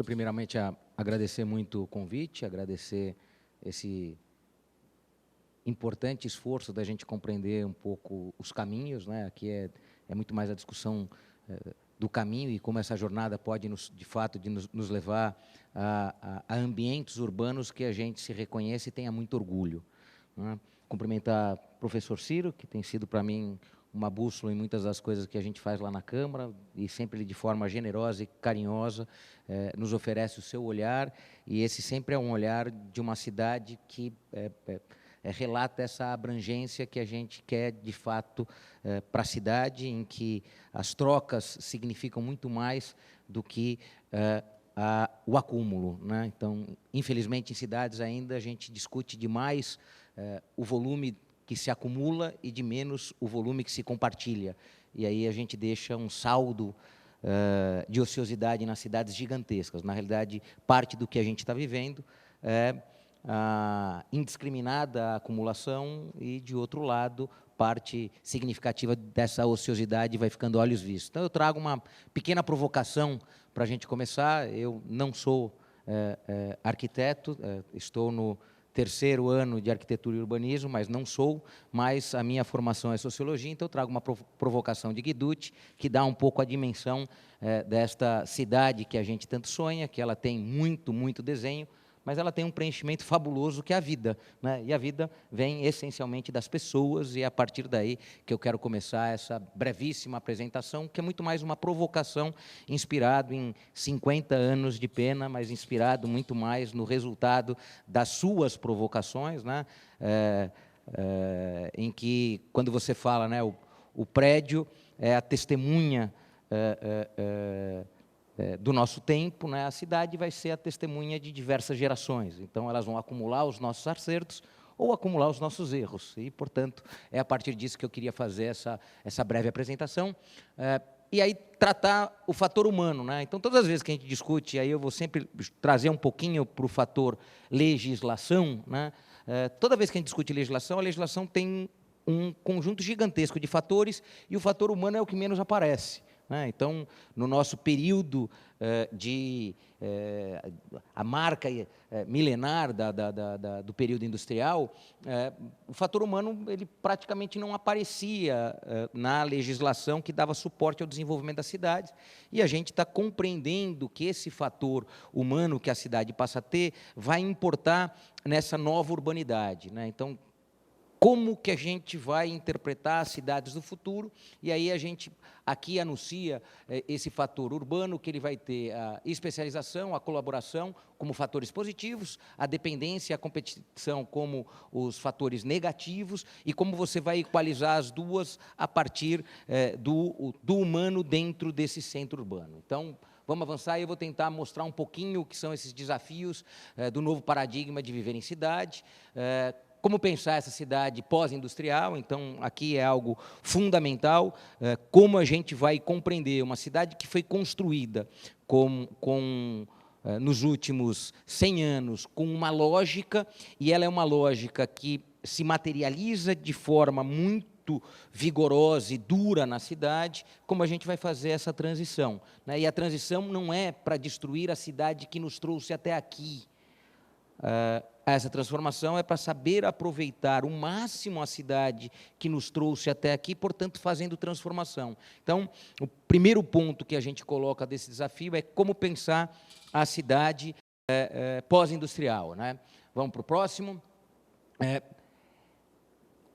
Primeiramente, agradecer muito o convite, agradecer esse importante esforço da gente compreender um pouco os caminhos, né? Aqui é muito mais a discussão do caminho e como essa jornada pode, de fato, nos levar a ambientes urbanos que a gente se reconhece e tenha muito orgulho, né? Cumprimentar o professor Ciro, que tem sido para mim uma bússola em muitas das coisas que a gente faz lá na Câmara, e sempre de forma generosa e carinhosa nos oferece o seu olhar, e esse sempre é um olhar de uma cidade que relata essa abrangência que a gente quer, de fato, para a cidade, em que as trocas significam muito mais do que o acúmulo, né? Então, infelizmente, em cidades ainda a gente discute demais o volume que se acumula e de menos o volume que se compartilha. E aí a gente deixa um saldo de ociosidade nas cidades gigantescas. Na realidade, parte do que a gente está vivendo é a indiscriminada acumulação e, de outro lado, parte significativa dessa ociosidade vai ficando a olhos vistos. Então, eu trago uma pequena provocação para a gente começar. Eu não sou arquiteto, estou no terceiro ano de arquitetura e urbanismo, mas não sou, mas a minha formação é sociologia, então eu trago uma provocação de Guiducci, que dá um pouco a dimensão desta cidade que a gente tanto sonha, que ela tem muito, muito desenho, mas ela tem um preenchimento fabuloso que é a vida, né? E a vida vem essencialmente das pessoas, e é a partir daí que eu quero começar essa brevíssima apresentação, que é muito mais uma provocação, inspirado em 50 anos de pena, mas inspirado muito mais no resultado das suas provocações, né? Em que, quando você fala, né, o prédio é a testemunha do nosso tempo, né? A cidade vai ser a testemunha de diversas gerações. Então, elas vão acumular os nossos acertos ou acumular os nossos erros. E, portanto, é a partir disso que eu queria fazer essa breve apresentação. E aí, tratar o fator humano, né? Então, todas as vezes que a gente discute, aí eu vou sempre trazer um pouquinho para o fator legislação, né? Toda vez que a gente discute legislação, a legislação tem um conjunto gigantesco de fatores, e o fator humano é o que menos aparece, né? Então, no nosso período a marca milenar do período industrial, o fator humano ele praticamente não aparecia na legislação que dava suporte ao desenvolvimento das cidades, e a gente está compreendendo que esse fator humano que a cidade passa a ter vai importar nessa nova urbanidade, né? Então, como que a gente vai interpretar as cidades do futuro? E aí a gente aqui anuncia esse fator urbano, que ele vai ter a especialização, a colaboração como fatores positivos, a dependência e a competição como os fatores negativos, e como você vai equalizar as duas a partir do humano dentro desse centro urbano. Então, vamos avançar, e eu vou tentar mostrar um pouquinho o que são esses desafios do novo paradigma de viver em cidade, como pensar essa cidade pós-industrial. Então, aqui é algo fundamental, como a gente vai compreender uma cidade que foi construída nos últimos 100 anos com uma lógica, e ela é uma lógica que se materializa de forma muito vigorosa e dura na cidade, como a gente vai fazer essa transição, né? E a transição não é para destruir a cidade que nos trouxe até aqui. Essa transformação é para saber aproveitar o máximo a cidade que nos trouxe até aqui, portanto, fazendo transformação. Então, o primeiro ponto que a gente coloca desse desafio é como pensar a cidade pós-industrial, né? Vamos para o próximo.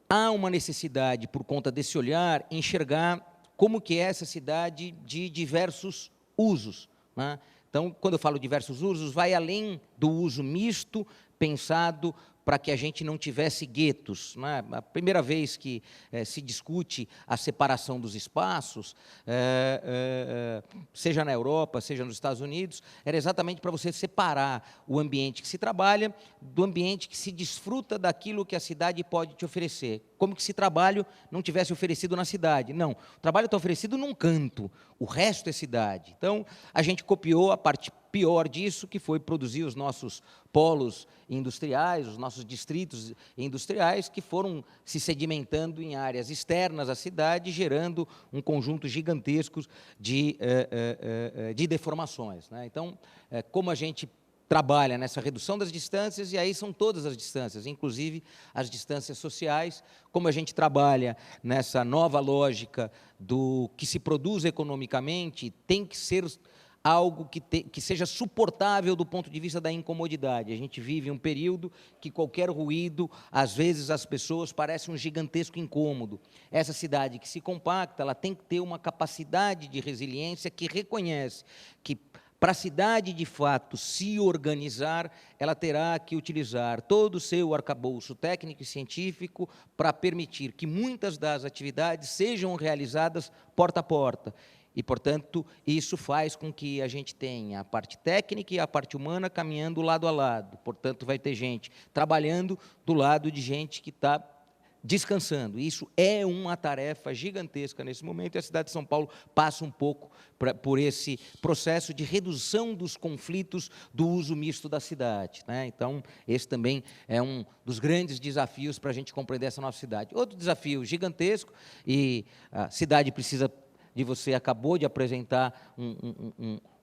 Há uma necessidade, por conta desse olhar, enxergar como que é essa cidade de diversos usos, né? Então, quando eu falo diversos usos, vai além do uso misto, pensado para que a gente não tivesse guetos, né? A primeira vez que se discute a separação dos espaços, seja na Europa, seja nos Estados Unidos, era exatamente para você separar o ambiente que se trabalha do ambiente que se desfruta daquilo que a cidade pode te oferecer. Como que se trabalho não tivesse oferecido na cidade. Não, o trabalho está oferecido num canto, o resto é cidade. Então, a gente copiou a pior disso, que foi produzir os nossos polos industriais, os nossos distritos industriais, que foram se sedimentando em áreas externas à cidade, gerando um conjunto gigantesco de deformações, né? Então, como a gente trabalha nessa redução das distâncias, e aí são todas as distâncias, inclusive as distâncias sociais, como a gente trabalha nessa nova lógica do que se produz economicamente, tem que ser algo que seja suportável do ponto de vista da incomodidade. A gente vive um período que qualquer ruído, às vezes as pessoas parece um gigantesco incômodo. Essa cidade que se compacta, ela tem que ter uma capacidade de resiliência que reconhece que, para a cidade, de fato, se organizar, ela terá que utilizar todo o seu arcabouço técnico e científico para permitir que muitas das atividades sejam realizadas porta a porta. E, portanto, isso faz com que a gente tenha a parte técnica e a parte humana caminhando lado a lado. Portanto, vai ter gente trabalhando do lado de gente que está descansando. Isso é uma tarefa gigantesca nesse momento, e a cidade de São Paulo passa um pouco por esse processo de redução dos conflitos do uso misto da cidade, né? Então, esse também é um dos grandes desafios para a gente compreender essa nossa cidade. Outro desafio gigantesco, e a cidade precisa de você, acabou de apresentar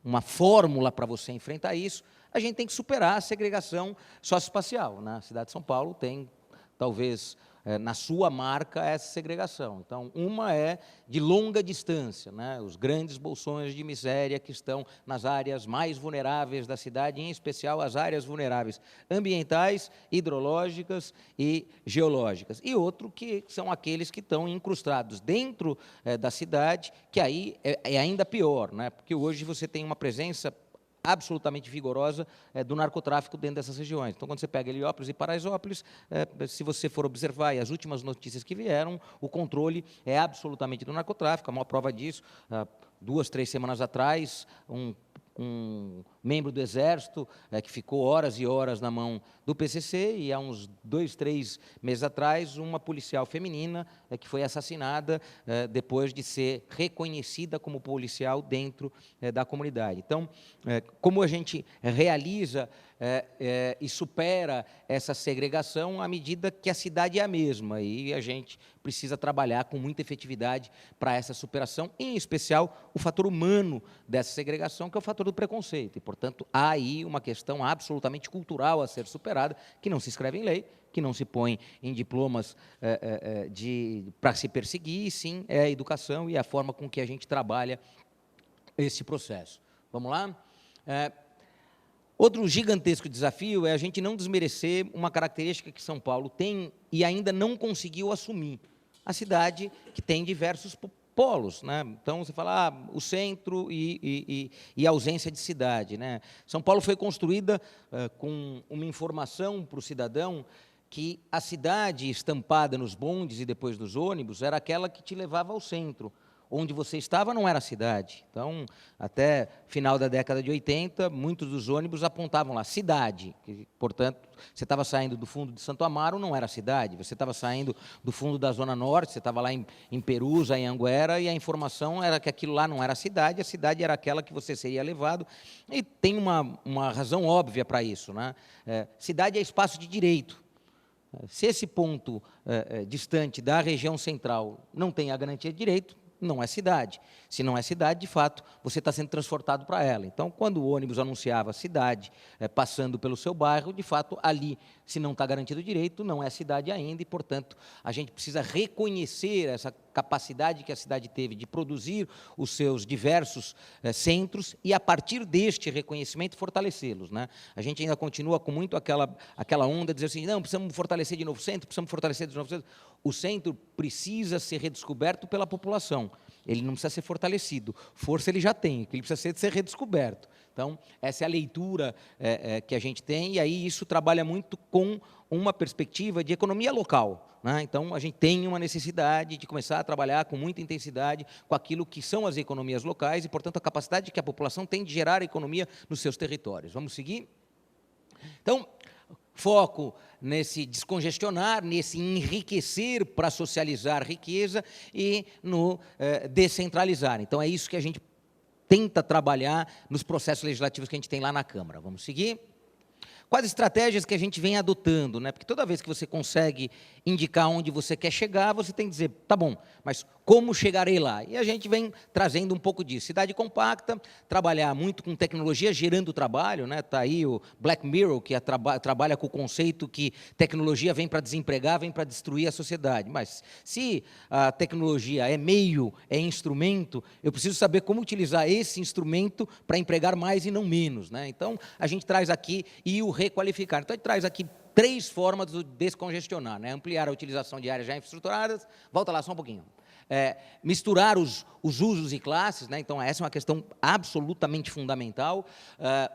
uma fórmula para você enfrentar isso, a gente tem que superar a segregação socioespacial, né? A cidade de São Paulo tem, talvez, na sua marca, essa segregação. Então, uma é de longa distância, né? Os grandes bolsões de miséria que estão nas áreas mais vulneráveis da cidade, em especial as áreas vulneráveis ambientais, hidrológicas e geológicas. E outro que são aqueles que estão incrustados dentro da cidade, que aí é ainda pior, né? Porque hoje você tem uma presença absolutamente vigorosa do narcotráfico dentro dessas regiões. Então, quando você pega Heliópolis e Paraisópolis, se você for observar, e as últimas notícias que vieram, o controle é absolutamente do narcotráfico. A maior prova disso, 2, 3 semanas atrás, um membro do Exército que ficou horas e horas na mão do PCC, e há uns 2, 3 meses atrás, uma policial feminina que foi assassinada depois de ser reconhecida como policial dentro da comunidade. Então, como a gente realiza e supera essa segregação à medida que a cidade é a mesma, e a gente precisa trabalhar com muita efetividade para essa superação, em especial o fator humano dessa segregação, que é o fator do preconceito. E, portanto, há aí uma questão absolutamente cultural a ser superada, que não se escreve em lei, que não se põe em diplomas para se perseguir, e sim é a educação e a forma com que a gente trabalha esse processo. Vamos lá? Outro gigantesco desafio é a gente não desmerecer uma característica que São Paulo tem e ainda não conseguiu assumir. A cidade que tem diversos polos, né? Então, você fala o centro e a ausência de cidade, né? São Paulo foi construída com uma informação para o cidadão que a cidade estampada nos bondes e depois nos ônibus era aquela que te levava ao centro. Onde você estava não era a cidade. Então, até final da década de 80, muitos dos ônibus apontavam lá, cidade. Que, portanto, você estava saindo do fundo de Santo Amaro, não era cidade. Você estava saindo do fundo da Zona Norte, você estava lá em Perusa, em Anguera, e a informação era que aquilo lá não era a cidade era aquela que você seria levado. E tem uma razão óbvia para isso, né? Cidade é espaço de direito. Se esse ponto distante da região central não tem a garantia de direito, não é cidade. Se não é cidade, de fato, você está sendo transportado para ela. Então, quando o ônibus anunciava cidade passando pelo seu bairro, de fato, ali, se não está garantido o direito, não é cidade ainda, e, portanto, a gente precisa reconhecer essa capacidade que a cidade teve de produzir os seus diversos centros e, a partir deste reconhecimento, fortalecê-los, né? A gente ainda continua com muito aquela onda de dizer assim, não, precisamos fortalecer de novo o centro, precisamos fortalecer de novo o centro. O centro precisa ser redescoberto pela população. Ele não precisa ser fortalecido. Força ele já tem, ele precisa ser redescoberto. Então, essa é a leitura que a gente tem, e aí isso trabalha muito com uma perspectiva de economia local, né? Então, a gente tem uma necessidade de começar a trabalhar com muita intensidade com aquilo que são as economias locais e, portanto, a capacidade que a população tem de gerar economia nos seus territórios. Vamos seguir? Então, foco nesse descongestionar, nesse enriquecer para socializar riqueza e no descentralizar. Então, é isso que a gente tenta trabalhar nos processos legislativos que a gente tem lá na Câmara. Vamos seguir? Quais estratégias que a gente vem adotando, né? Porque toda vez que você consegue indicar onde você quer chegar, você tem que dizer, tá bom, mas como chegarei lá? E a gente vem trazendo um pouco disso. Cidade compacta, trabalhar muito com tecnologia, gerando trabalho, né? Está aí o Black Mirror, que trabalha com o conceito que tecnologia vem para desempregar, vem para destruir a sociedade. Mas se a tecnologia é meio, é instrumento, eu preciso saber como utilizar esse instrumento para empregar mais e não menos, né? Então, a gente traz aqui e o requalificar. Então, a gente traz aqui 3 formas de descongestionar, né? Ampliar a utilização de áreas já infraestruturadas, volta lá só um pouquinho. Misturar os usos e classes, né? Então, essa é uma questão absolutamente fundamental.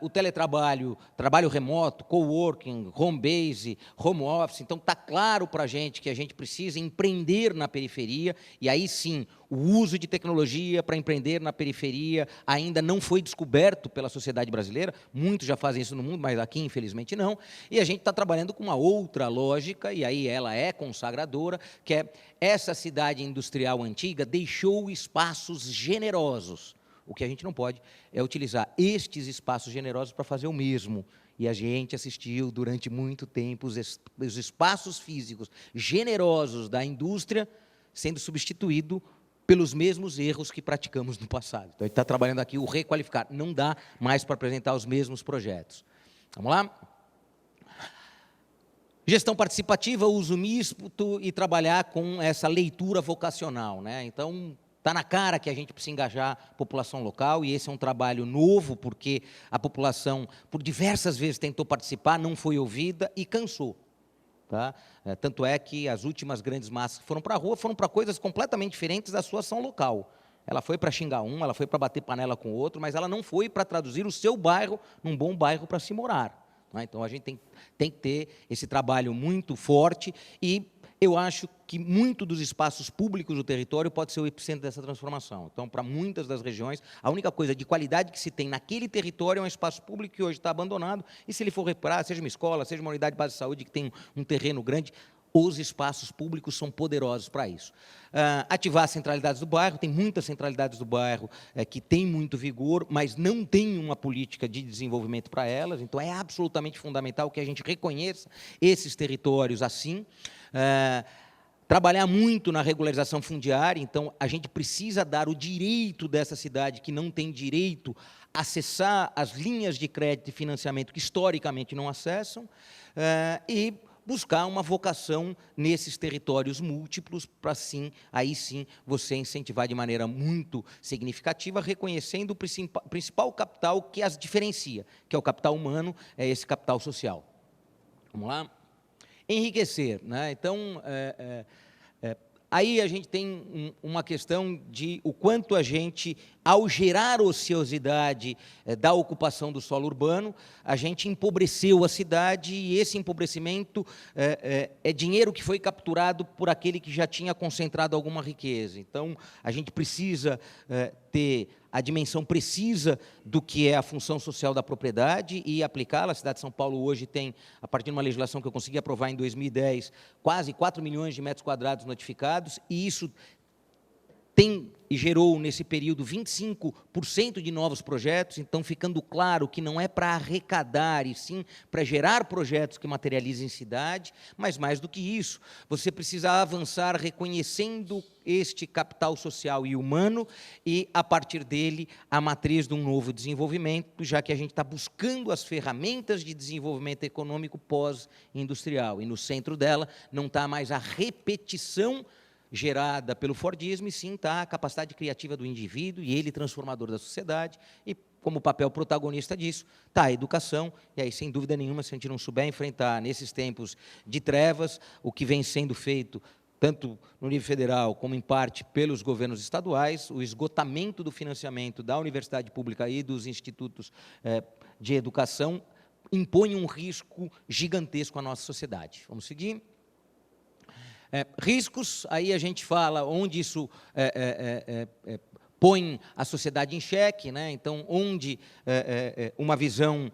O teletrabalho, trabalho remoto, coworking, home base, home office. Então, está claro para a gente que a gente precisa empreender na periferia, e aí sim, o uso de tecnologia para empreender na periferia ainda não foi descoberto pela sociedade brasileira. Muitos já fazem isso no mundo, mas aqui, infelizmente, não. E a gente está trabalhando com uma outra lógica, e aí ela é consagradora, que é essa cidade industrial antiga deixou espaços generosos. O que a gente não pode é utilizar estes espaços generosos para fazer o mesmo. E a gente assistiu durante muito tempo os espaços físicos generosos da indústria sendo substituído pelos mesmos erros que praticamos no passado. Então, a gente está trabalhando aqui o requalificar. Não dá mais para apresentar os mesmos projetos. Vamos lá? Gestão participativa, uso misto e trabalhar com essa leitura vocacional, né? Então, está na cara que a gente precisa engajar a população local, e esse é um trabalho novo, porque a população, por diversas vezes, tentou participar, não foi ouvida e cansou. Tá? Tanto é que as últimas grandes massas que foram para a rua foram para coisas completamente diferentes da sua ação local. Ela foi para xingar um, ela foi para bater panela com o outro, mas ela não foi para traduzir o seu bairro num bom bairro para se morar. Então, a gente tem que ter esse trabalho muito forte, e eu acho que muito dos espaços públicos do território pode ser o epicentro dessa transformação. Então, para muitas das regiões, a única coisa de qualidade que se tem naquele território é um espaço público que hoje está abandonado, e se ele for reparar, seja uma escola, seja uma unidade de base de saúde que tem um terreno grande, os espaços públicos são poderosos para isso. Ativar as centralidades do bairro, tem muitas centralidades do bairro que têm muito vigor, mas não tem uma política de desenvolvimento para elas, então é absolutamente fundamental que a gente reconheça esses territórios assim. Trabalhar muito na regularização fundiária, então a gente precisa dar o direito dessa cidade que não tem direito a acessar as linhas de crédito e financiamento que historicamente não acessam, e buscar uma vocação nesses territórios múltiplos para, sim, aí sim, você incentivar de maneira muito significativa, reconhecendo o principal capital que as diferencia, que é o capital humano, é esse capital social. Vamos lá? Enriquecer, né? Então, aí a gente tem uma questão de o quanto a gente, ao gerar ociosidade da ocupação do solo urbano, a gente empobreceu a cidade, e esse empobrecimento é dinheiro que foi capturado por aquele que já tinha concentrado alguma riqueza. Então, a gente precisa ter a dimensão precisa do que é a função social da propriedade e aplicá-la. A cidade de São Paulo hoje tem, a partir de uma legislação que eu consegui aprovar em 2010, quase 4 milhões de metros quadrados notificados, e isso tem e gerou, nesse período, 25% de novos projetos, então ficando claro que não é para arrecadar, e sim para gerar projetos que materializem cidade, mas mais do que isso, você precisa avançar reconhecendo este capital social e humano, e, a partir dele, a matriz de um novo desenvolvimento, já que a gente está buscando as ferramentas de desenvolvimento econômico pós-industrial, e no centro dela não está mais a repetição gerada pelo Fordismo, e sim está a capacidade criativa do indivíduo e ele transformador da sociedade, e como papel protagonista disso está a educação, e aí, sem dúvida nenhuma, se a gente não souber enfrentar nesses tempos de trevas, o que vem sendo feito, tanto no nível federal, como em parte pelos governos estaduais, o esgotamento do financiamento da universidade pública e dos institutos de educação impõe um risco gigantesco à nossa sociedade. Vamos seguir? Riscos, aí a gente fala onde isso põe a sociedade em xeque, né? Então, onde uma visão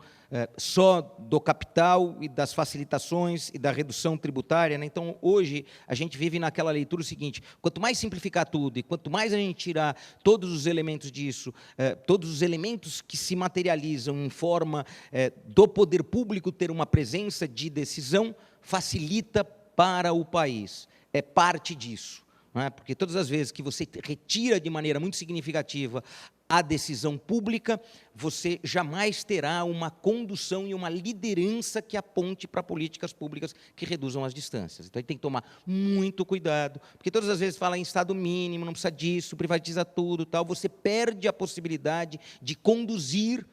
só do capital e das facilitações e da redução tributária, né? Então, hoje, a gente vive naquela leitura o seguinte: quanto mais simplificar tudo e quanto mais a gente tirar todos os elementos disso, todos os elementos que se materializam em forma do poder público ter uma presença de decisão, facilita para o país. É parte disso. Não é? Porque todas as vezes que você retira de maneira muito significativa a decisão pública, você jamais terá uma condução e uma liderança que aponte para políticas públicas que reduzam as distâncias. Então, a gente tem que tomar muito cuidado, porque todas as vezes fala em Estado mínimo, não precisa disso, privatiza tudo, tal, você perde a possibilidade de conduzir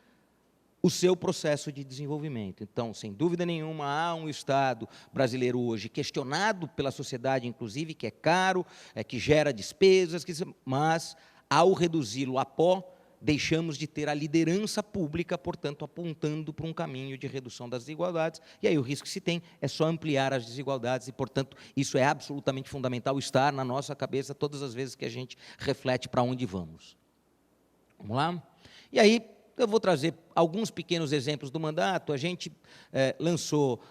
o seu processo de desenvolvimento. Então, sem dúvida nenhuma, há um Estado brasileiro hoje questionado pela sociedade, inclusive, que é caro, que gera despesas, mas, ao reduzi-lo a pó, deixamos de ter a liderança pública, portanto, apontando para um caminho de redução das desigualdades, e aí o risco que se tem é só ampliar as desigualdades, e, portanto, isso é absolutamente fundamental estar na nossa cabeça todas as vezes que a gente reflete para onde vamos. Vamos lá? E aí, eu vou trazer alguns pequenos exemplos do mandato. A gente lançou,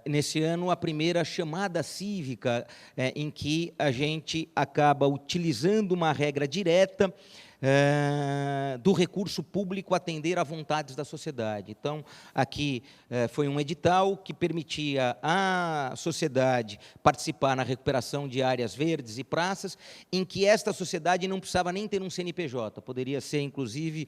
nesse ano, a primeira chamada cívica, em que a gente acaba utilizando uma regra direta do recurso público atender a vontades da sociedade. Então, aqui foi um edital que permitia à sociedade participar na recuperação de áreas verdes e praças, em que esta sociedade não precisava nem ter um CNPJ, poderia ser, inclusive,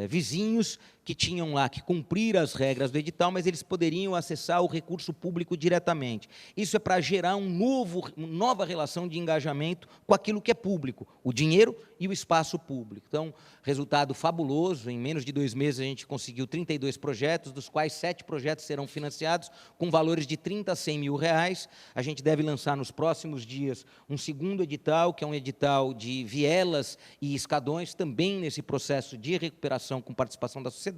vizinhos que tinham lá que cumprir as regras do edital, mas eles poderiam acessar o recurso público diretamente. Isso é para gerar uma nova relação de engajamento com aquilo que é público, o dinheiro e o espaço público. Então, resultado fabuloso, em menos de 2 meses a gente conseguiu 32 projetos, dos quais 7 projetos serão financiados com valores de 30 a 100 mil reais. A gente deve lançar nos próximos dias um segundo edital, que é um edital de vielas e escadões, também nesse processo de recuperação com participação da sociedade,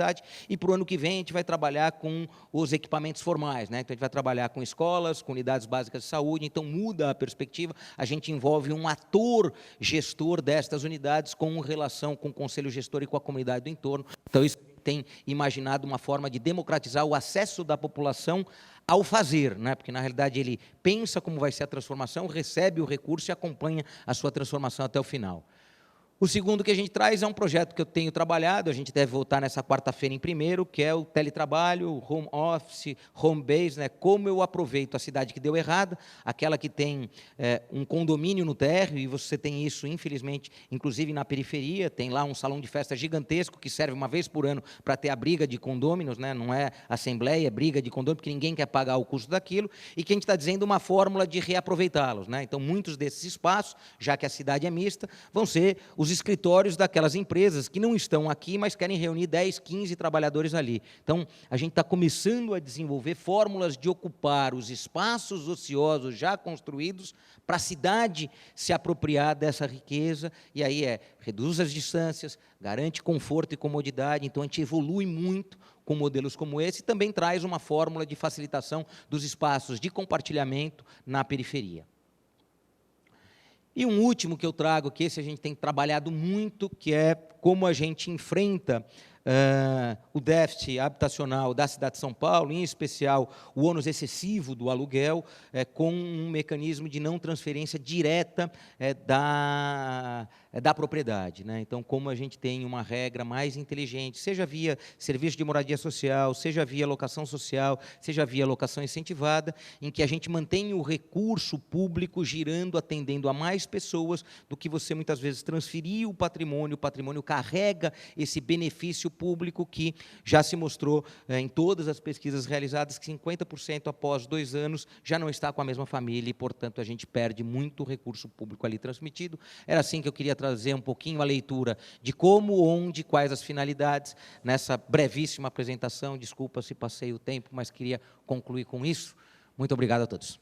e para o ano que vem a gente vai trabalhar com os equipamentos formais, né? Então, a gente vai trabalhar com escolas, com unidades básicas de saúde, então muda a perspectiva, a gente envolve um ator gestor destas unidades com relação com o conselho gestor e com a comunidade do entorno. Então, isso tem imaginado uma forma de democratizar o acesso da população ao fazer, né? Porque, na realidade, ele pensa como vai ser a transformação, recebe o recurso e acompanha a sua transformação até o final. O segundo que a gente traz é um projeto que eu tenho trabalhado, a gente deve voltar nessa quarta-feira em primeiro, que é o teletrabalho, home office, home base, né? Como eu aproveito a cidade que deu errada, aquela que tem um condomínio no térreo, e você tem isso, infelizmente, inclusive na periferia, tem lá um salão de festa gigantesco que serve uma vez por ano para ter a briga de condôminos, né? Não é assembleia, é briga de condôminos, porque ninguém quer pagar o custo daquilo, e que a gente está dizendo uma fórmula de reaproveitá-los, né? Então, muitos desses espaços, já que a cidade é mista, vão ser os escritórios daquelas empresas que não estão aqui, mas querem reunir 10, 15 trabalhadores ali. Então, a gente está começando a desenvolver fórmulas de ocupar os espaços ociosos já construídos para a cidade se apropriar dessa riqueza, e aí reduz as distâncias, garante conforto e comodidade. Então, a gente evolui muito com modelos como esse, e também traz uma fórmula de facilitação dos espaços de compartilhamento na periferia. E um último que eu trago, que esse a gente tem trabalhado muito, que é como a gente enfrenta o déficit habitacional da cidade de São Paulo, em especial o ônus excessivo do aluguel, com um mecanismo de não transferência direta da propriedade, né? Então, como a gente tem uma regra mais inteligente, seja via serviço de moradia social, seja via locação social, seja via locação incentivada, em que a gente mantém o recurso público girando, atendendo a mais pessoas do que você muitas vezes transferir o patrimônio carrega esse benefício público que já se mostrou em todas as pesquisas realizadas que 50% após 2 anos já não está com a mesma família e, portanto, a gente perde muito recurso público ali transmitido. Era assim que eu queria trazer um pouquinho a leitura de como, onde, quais as finalidades, nessa brevíssima apresentação. Desculpa se passei o tempo, mas queria concluir com isso. Muito obrigado a todos.